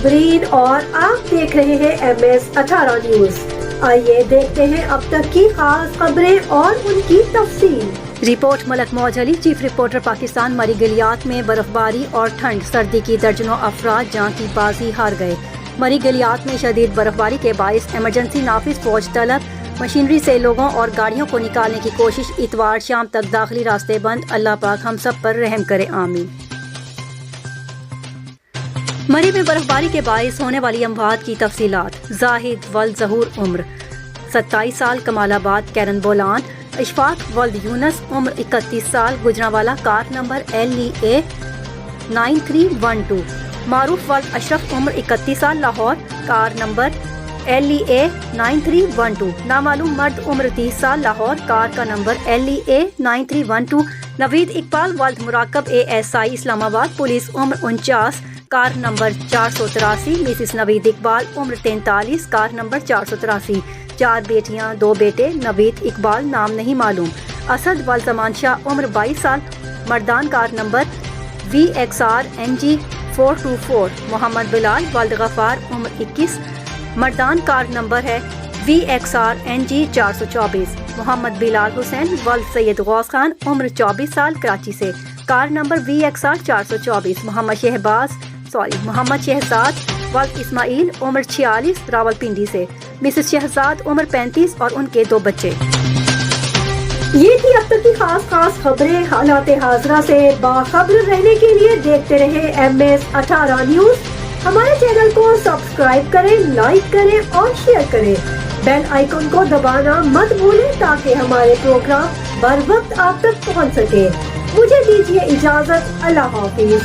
नाजरीन और आप देख रहे हैं MS18 न्यूज। आइए देखते हैं अब तक की खास खबरें और उनकी तफसील। रिपोर्ट मलक मौज अली, चीफ रिपोर्टर पाकिस्तान। मरी गलियात में बर्फबारी और ठंड सर्दी की दर्जनों अफराद जान की बाजी हार गए। मरी गलियात में शदीद बर्फबारी के बाइस इमरजेंसी नाफिज फौज तलब, मशीनरी से लोगों और गाड़ियों को निकालने की कोशिश। इतवार शाम तक दाखिली रास्ते बंद। अल्लाह पाक हम सब पर रहम करे, आमीन। मरी में बर्फबारी के बाइस होने वाली अमवात की तफसीलात। जाहिद वल्द जहूर उम्र 27 साल कमालाबाद कैरन बोलान। इशफाक वल्द यूनस उम्र 31 साल Gujranwala car number LEA 9312। Maroof वल्द अशरफ उम्र 31 साल लाहौर कार नंबर LEA 9312। नामालूम मर्द उम्र 30 साल लाहौर कार का नंबर LEA 9312। नवीद इकबाल वल्द मुराकब ASI इस्लामाबाद पुलिस उम्र 49 कार नंबर 483। मिसिस नवीद इकबाल उम्र 43 कार नंबर 483। 4 बेटियां 2 बेटे। नवीद इकबाल नाम नहीं मालूम। असद वल्द जमान शाह उम्र 22 साल Mardan car number VXR NG 424। Mohammad Bilal वल्द गफार उम्र 21 मर्दान कार नंबर है VXR NG 424। मोहम्मद बिलाल हुसैन वल्द सैयद गौस खान उम्र 24 साल कराची से car number VXR 424। Mohammad Shahzad वल्द इस्माइल उम्र 46 रावलपिंडी से। मिसेस शहजाद उम्र 35 और उनके 2 बच्चे। ये थी अब तक की खास खबरें। हालात हाजरा से बाखबर रहने के लिए देखते रहे MS18 न्यूज। हमारे चैनल को सब्सक्राइब करें, लाइक करें और शेयर करें। बेल आइकन को दबाना मत भूलें ताकि हमारे प्रोग्राम बर वक्त आप तक पहुंच सके। मुझे दीजिए इजाजत। अल्लाह हाफिज।